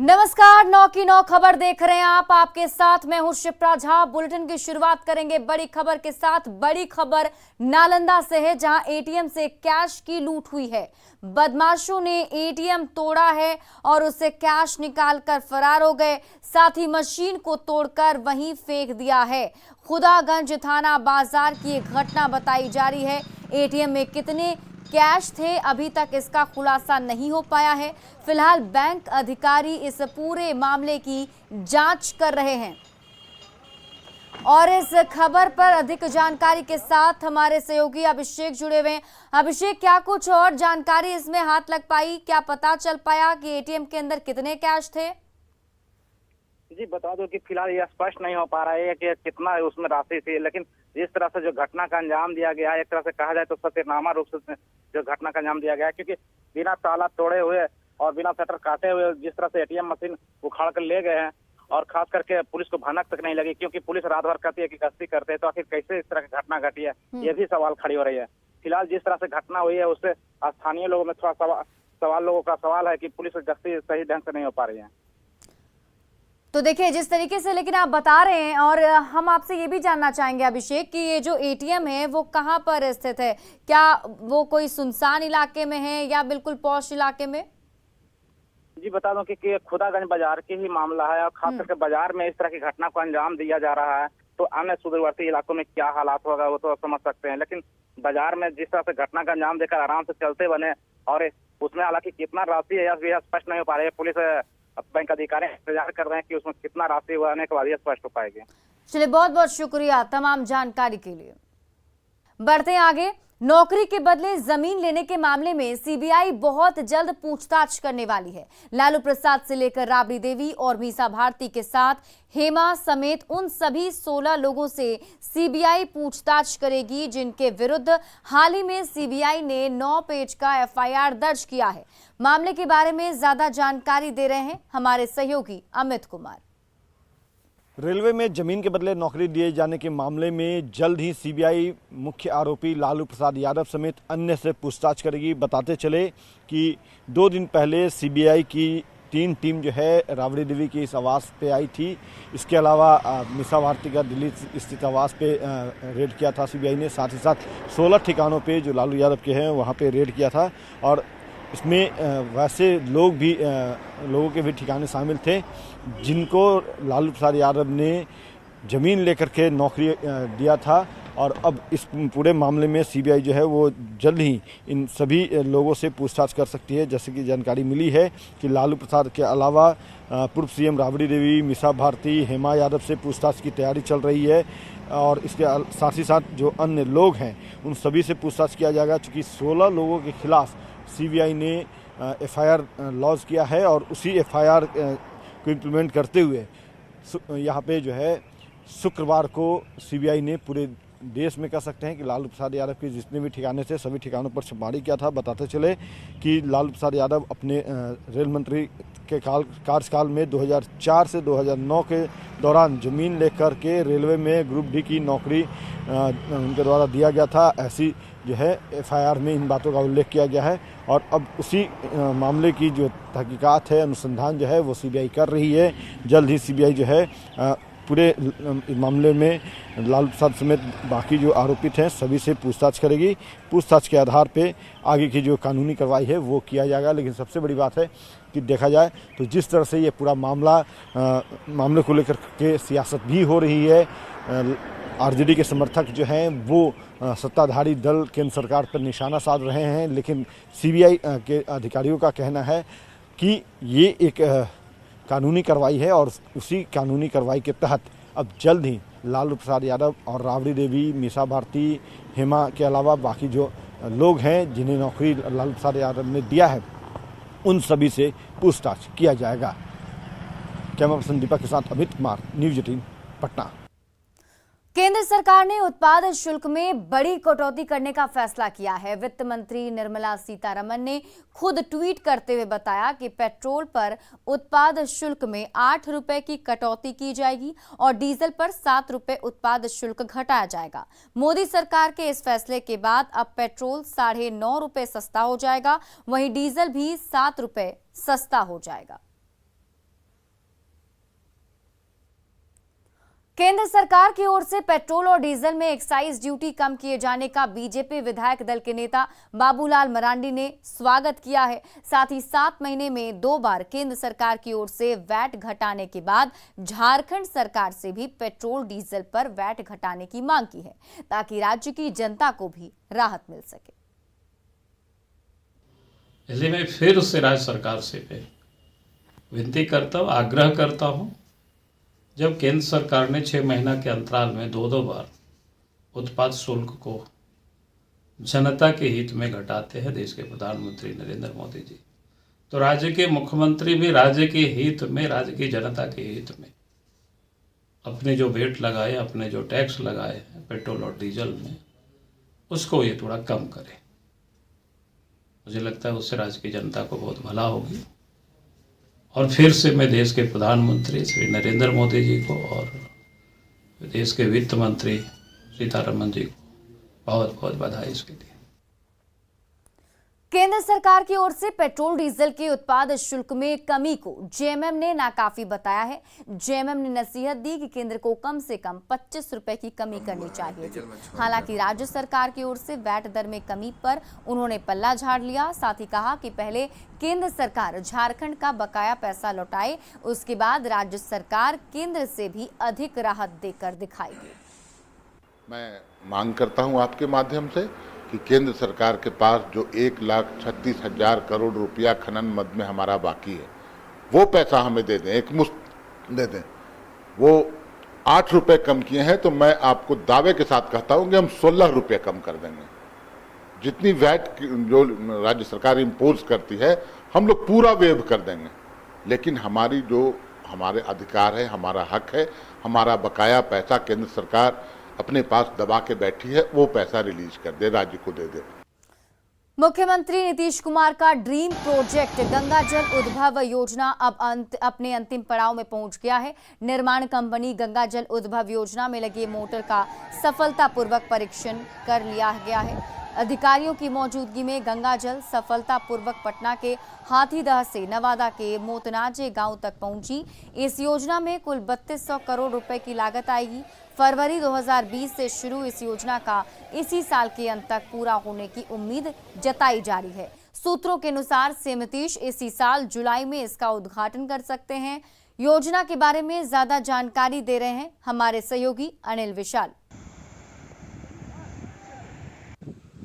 नमस्कार, 9 की 9 खबर देख रहे हैं आप। आपके साथ मैं हूं शिप्रा झा। बुलेटिन की शुरुआत करेंगे बड़ी खबर के साथ। बड़ी खबर नालंदा से है, जहां एटीएम से कैश की लूट हुई है। बदमाशों ने एटीएम तोड़ा है और उससे कैश निकालकर फरार हो गए। साथ ही मशीन को तोड़कर वहीं फेंक दिया है। खुदागंज थाना बाजार की एक घटना बताई जा रही है। एटीएम में कितने कैश थे, अभी तक इसका खुलासा नहीं हो पाया है। फिलहाल बैंक अधिकारी इस पूरे मामले की जांच कर रहे हैं। और इस खबर पर अधिक जानकारी के साथ हमारे सहयोगी अभिषेक जुड़े हुए हैं। अभिषेक, क्या कुछ और जानकारी इसमें हाथ लग पाई? क्या पता चल पाया कि एटीएम के अंदर कितने कैश थे? जी बता दो कि फिलहाल यह स्पष्ट नहीं हो पा रहा है कि कितना उसमें राशि थी, लेकिन जिस तरह से जो घटना का अंजाम दिया गया है, एक तरह से कहा जाए तो सत्यानामा रूप से जो घटना का अंजाम दिया गया है, क्योंकि बिना ताला तोड़े हुए और बिना शटर काटे हुए जिस तरह से एटीएम मशीन उखाड़ कर ले गए हैं, और खास करके पुलिस को भनक तक नहीं लगी, क्योंकि पुलिस रात भर कहती है कि गश्ती करते हैं, तो आखिर कैसे इस तरह की घटना घटी है, ये भी सवाल खड़ी हो रही है। फिलहाल जिस तरह से घटना हुई है उससे स्थानीय लोगों में थोड़ा लोगों का सवाल है कि पुलिस की गश्ती सही ढंग से नहीं हो पा रही है। तो देखिए, जिस तरीके से लेकिन आप बता रहे हैं, और हम आपसे ये भी जानना चाहेंगे अभिषेक कि ये जो एटीएम है वो कहां पर स्थित है? क्या वो कोई सुनसान इलाके में है या बिल्कुल पॉश इलाके में? जी बता दूं कि खुदागंज बाजार की ही मामला है, और खास करके बाजार में इस तरह की घटना को अंजाम दिया जा रहा है, तो अन्य सुदूरवर्ती इलाकों में क्या हालात होगा वो तो समझ सकते हैं, लेकिन बाजार में जिस तरह से घटना का अंजाम देकर आराम से चलते बने, और उसमें हालांकि कितना राशि है यह स्पष्ट नहीं हो पा रही है। पुलिस बैंक अधिकारी इंतजार कर रहे हैं कि उसमें कितना राशि हुआ, आने के बाद यह स्पष्ट हो पाएगी। चलिए, बहुत बहुत शुक्रिया तमाम जानकारी के लिए। बढ़ते हैं आगे। नौकरी के बदले जमीन लेने के मामले में सीबीआई बहुत जल्द पूछताछ करने वाली है। लालू प्रसाद से लेकर राबड़ी देवी और मीसा भारती के साथ हेमा समेत उन सभी 16 लोगों से सीबीआई पूछताछ करेगी, जिनके विरुद्ध हाल ही में सीबीआई ने 9 पेज का एफआईआर दर्ज किया है। मामले के बारे में ज्यादा जानकारी दे रहे हैं हमारे सहयोगी अमित कुमार। रेलवे में जमीन के बदले नौकरी दिए जाने के मामले में जल्द ही सीबीआई मुख्य आरोपी लालू प्रसाद यादव समेत अन्य से पूछताछ करेगी। बताते चले कि 2 दिन पहले सीबीआई की 3 टीम जो है राबड़ी देवी के इस आवास पे आई थी। इसके अलावा मीसा भारती का दिल्ली स्थित आवास पे रेड किया था सीबीआई ने। साथ ही साथ 16 ठिकानों पे जो लालू यादव के हैं वहाँ पे रेड किया था, और इसमें वैसे लोगों के भी ठिकाने शामिल थे जिनको लालू प्रसाद यादव ने ज़मीन लेकर के नौकरी दिया था। और अब इस पूरे मामले में सीबीआई जो है वो जल्द ही इन सभी लोगों से पूछताछ कर सकती है। जैसे कि जानकारी मिली है कि लालू प्रसाद के अलावा पूर्व सीएम राबड़ी देवी, मीसा भारती, हेमा यादव से पूछताछ की तैयारी चल रही है, और इसके साथ ही साथ जो अन्य लोग हैं उन सभी से पूछताछ किया जाएगा। चूँकि 16 लोगों के खिलाफ सीबीआई ने एफआईआर लॉन्च किया है, और उसी एफआईआर को इम्प्लीमेंट करते हुए यहाँ पे जो है शुक्रवार को सीबीआई ने पूरे देश में कह सकते हैं कि लालू प्रसाद यादव के जितने भी ठिकाने थे सभी ठिकानों पर छापेमारी किया था। बताते चले कि लालू प्रसाद यादव अपने रेल मंत्री के कार्यकाल में 2004 से 2009 के दौरान ज़मीन लेकर के रेलवे में ग्रुप डी की नौकरी उनके द्वारा दिया गया था। ऐसी जो है एफआईआर में इन बातों का उल्लेख किया गया है, और अब उसी मामले की जो तहकीकात है, अनुसंधान जो है वो सीबीआई कर रही है। जल्द ही सीबीआई जो है पूरे मामले में लालू प्रसाद समेत बाकी जो आरोपित हैं सभी से पूछताछ करेगी। पूछताछ के आधार पे आगे की जो कानूनी कार्रवाई है वो किया जाएगा। लेकिन सबसे बड़ी बात है कि देखा जाए तो जिस तरह से ये पूरा मामले को लेकर के सियासत भी हो रही है, आरजेडी के समर्थक जो हैं वो सत्ताधारी दल केंद्र सरकार पर निशाना साध रहे हैं, लेकिन सीबीआई के अधिकारियों का कहना है कि ये एक कानूनी कार्रवाई है, और उसी कानूनी कार्रवाई के तहत अब जल्द ही लालू प्रसाद यादव और राबड़ी देवी, मीसा भारती, हेमा के अलावा बाकी जो लोग हैं जिन्हें नौकरी लालू प्रसाद यादव ने दिया है उन सभी से पूछताछ किया जाएगा। कैमरा पर्सन दीपक के साथ अमित कुमार, न्यूज़ 18 पटना। केंद्र सरकार ने उत्पाद शुल्क में बड़ी कटौती करने का फैसला किया है। वित्त मंत्री निर्मला सीतारमण ने खुद ट्वीट करते हुए बताया कि पेट्रोल पर उत्पाद शुल्क में 8 रुपए की कटौती की जाएगी और डीजल पर 7 रुपए उत्पाद शुल्क घटाया जाएगा। मोदी सरकार के इस फैसले के बाद अब पेट्रोल 9.5 रुपए सस्ता हो जाएगा, वहीं डीजल भी 7 रुपए सस्ता हो जाएगा। केंद्र सरकार की ओर से पेट्रोल और डीजल में एक्साइज ड्यूटी कम किए जाने का बीजेपी विधायक दल के नेता बाबूलाल मरांडी ने स्वागत किया है। साथ ही 7 महीने में 2 बार केंद्र सरकार की ओर से वैट घटाने के बाद झारखंड सरकार से भी पेट्रोल डीजल पर वैट घटाने की मांग की है, ताकि राज्य की जनता को भी राहत मिल सके। इसलिए मैं फिर उससे राज्य सरकार से विनती करता हूँ, आग्रह करता हूँ, जब केंद्र सरकार ने 6 महीना के अंतराल में 2 बार उत्पाद शुल्क को जनता के हित में घटाते हैं देश के प्रधानमंत्री नरेंद्र मोदी जी, तो राज्य के मुख्यमंत्री भी राज्य के हित में, राज्य की जनता के हित में अपने जो वेट लगाए, अपने जो टैक्स लगाए हैं पेट्रोल और डीजल में, उसको ये थोड़ा कम करें। मुझे लगता है उससे राज्य की जनता को बहुत भला होगी। और फिर से मैं देश के प्रधानमंत्री श्री नरेंद्र मोदी जी को और देश के वित्त मंत्री सीतारमण जी को बहुत बहुत बधाई इसके लिए। केंद्र सरकार की ओर से पेट्रोल डीजल के उत्पाद शुल्क में कमी को जेएमएम ने नाकाफी बताया है। जेएमएम ने नसीहत दी कि केंद्र को कम से कम 25 रुपए की कमी करनी चाहिए थी। हालांकि राज्य सरकार की ओर से वैट दर में कमी पर उन्होंने पल्ला झाड़ लिया। साथ ही कहा कि पहले केंद्र सरकार झारखंड का बकाया पैसा लौटाए, उसके बाद राज्य सरकार केंद्र से भी अधिक राहत देकर दिखाएगी। मैं मांग करता हूं आपके माध्यम से कि केंद्र सरकार के पास जो 1,36,000 करोड़ रुपया खनन मद में हमारा बाकी है, वो पैसा हमें दे दें, एक मुश्त दे दें। वो 8 रुपये कम किए हैं, तो मैं आपको दावे के साथ कहता हूं कि हम 16 रुपये कम कर देंगे। जितनी वैट जो राज्य सरकार इम्पोज करती है, हम लोग पूरा वेव कर देंगे। लेकिन हमारी जो हमारे अधिकार है, हमारा हक है, हमारा बकाया पैसा केंद्र सरकार अपने पास दबा के बैठी है, वो पैसा रिलीज कर दे, राज्य को दे दे। मुख्यमंत्री नीतीश कुमार का ड्रीम प्रोजेक्ट गंगा जल उद्भव योजना अब अपने अंतिम पड़ाव में पहुंच गया है। निर्माण कंपनी गंगा जल उद्भव योजना में लगे मोटर का सफलतापूर्वक परीक्षण कर लिया गया है। अधिकारियों की मौजूदगी में गंगा जल सफलतापूर्वक पटना के हाथीदह से नवादा के मोतनाजे गांव तक पहुंची। इस योजना में कुल 3200 करोड़ रुपए की लागत आएगी। फरवरी 2020 से शुरू इस योजना का इसी साल के अंत तक पूरा होने की उम्मीद जताई जा रही है। सूत्रों के अनुसार सीएम नीतीश इसी साल जुलाई में इसका उद्घाटन कर सकते हैं। योजना के बारे में ज्यादा जानकारी दे रहे हैं हमारे सहयोगी अनिल विशाल।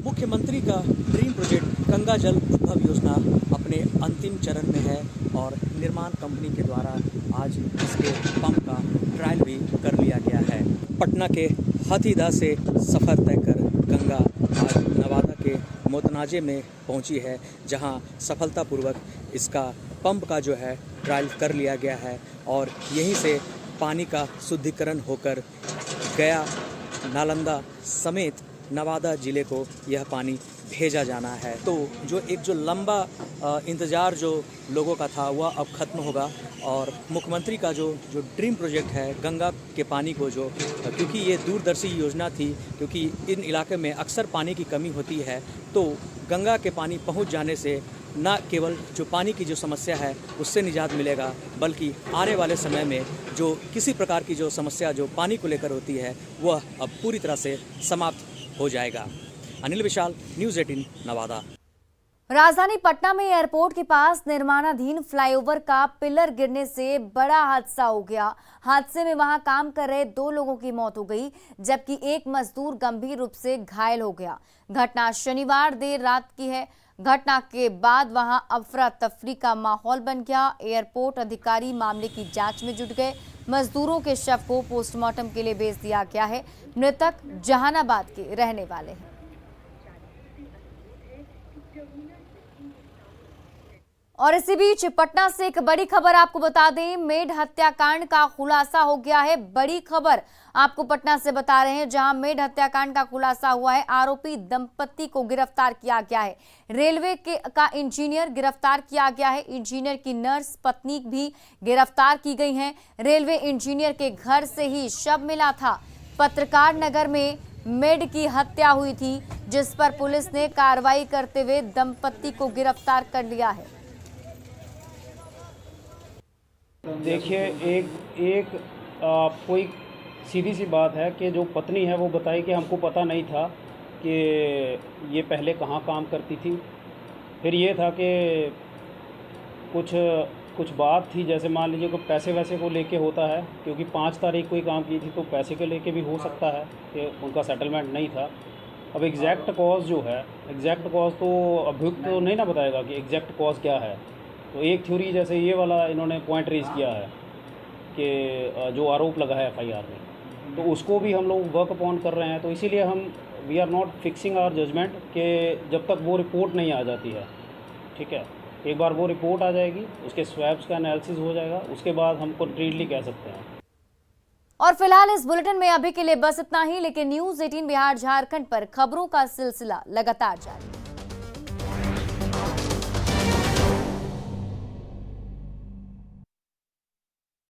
मुख्यमंत्री का ड्रीम प्रोजेक्ट गंगा जल उद्भव योजना अपने अंतिम चरण में है और निर्माण कंपनी के द्वारा आज इसके पंप का ट्रायल भी कर लिया गया है। पटना के हाथीदह से सफ़र तय कर गंगा आज नवादा के मोतनाजे में पहुंची है, जहां सफलतापूर्वक इसका पंप का जो है ट्रायल कर लिया गया है और यहीं से पानी का शुद्धिकरण होकर गया, नालंदा समेत नवादा जिले को यह पानी भेजा जाना है। तो जो लंबा इंतज़ार जो लोगों का था वह अब ख़त्म होगा और मुख्यमंत्री का जो ड्रीम प्रोजेक्ट है गंगा के पानी को क्योंकि ये दूरदर्शी योजना थी, क्योंकि इन इलाके में अक्सर पानी की कमी होती है, तो गंगा के पानी पहुंच जाने से न केवल जो पानी की जो समस्या है उससे निजात मिलेगा, बल्कि आने वाले समय में जो किसी प्रकार की जो समस्या जो पानी को लेकर होती है वह अब पूरी तरह से समाप्त हो जाएगा। अनिल विशाल, न्यूज़ 18 नवादा। राजधानी पटना में एयरपोर्ट के पास निर्माणाधीन फ्लाईओवर का पिलर गिरने से बड़ा हादसा हो गया। हादसे में वहां काम कर रहे 2 लोगों की मौत हो गई, जबकि एक मजदूर गंभीर रूप से घायल हो गया। घटना शनिवार देर रात की है। घटना के बाद वहां अफरा तफरी का माहौल बन गया। एयरपोर्ट अधिकारी मामले की जांच में जुट गए। मजदूरों के शव को पोस्टमार्टम के लिए भेज दिया गया है। मृतक जहानाबाद के रहने वाले हैं। और इसी बीच पटना से एक बड़ी खबर आपको बता दें, मेड हत्याकांड का खुलासा हो गया है। बड़ी खबर आपको पटना से बता रहे हैं, जहां मेड हत्याकांड का खुलासा हुआ है। आरोपी दंपति को गिरफ्तार किया गया है। रेलवे का इंजीनियर गिरफ्तार किया गया है। इंजीनियर की नर्स पत्नी भी गिरफ्तार की गई हैं। रेलवे इंजीनियर के घर से ही शव मिला था। पत्रकार नगर में मेड की हत्या हुई थी, जिस पर पुलिस ने कार्रवाई करते हुए दंपति को गिरफ्तार कर लिया है। देखिए, एक कोई सीधी सी बात है कि जो पत्नी है वो बताई कि हमको पता नहीं था कि ये पहले कहाँ काम करती थी। फिर ये था कि कुछ बात थी, जैसे मान लीजिए कोई पैसे वैसे को लेके होता है, क्योंकि 5 तारीख को ही काम की थी तो पैसे के लेके भी हो सकता है कि उनका सेटलमेंट नहीं था। अब एग्जैक्ट कॉज जो है, एग्जैक्ट कॉज तो अभियुक्त तो नहीं ना बताएगा कि एग्जैक्ट कॉज क्या है। तो एक थ्योरी जैसे ये वाला इन्होंने पॉइंट रेज किया है कि जो आरोप लगा है FIR में, तो उसको भी हम लोग वर्क अपॉन कर रहे हैं। तो इसीलिए हम we are not fixing our judgement कि जब तक वो रिपोर्ट नहीं आ जाती है, ठीक है। एक बार वो रिपोर्ट आ जाएगी, उसके स्वैब्स का एनालिसिस हो जाएगा, उसके बाद हम कंक्रीटली कह सकते हैं। और फिलहाल इस बुलेटिन में अभी के लिए बस इतना ही, लेकिन न्यूज़ 18 बिहार झारखंड पर खबरों का सिलसिला लगातार जारी है।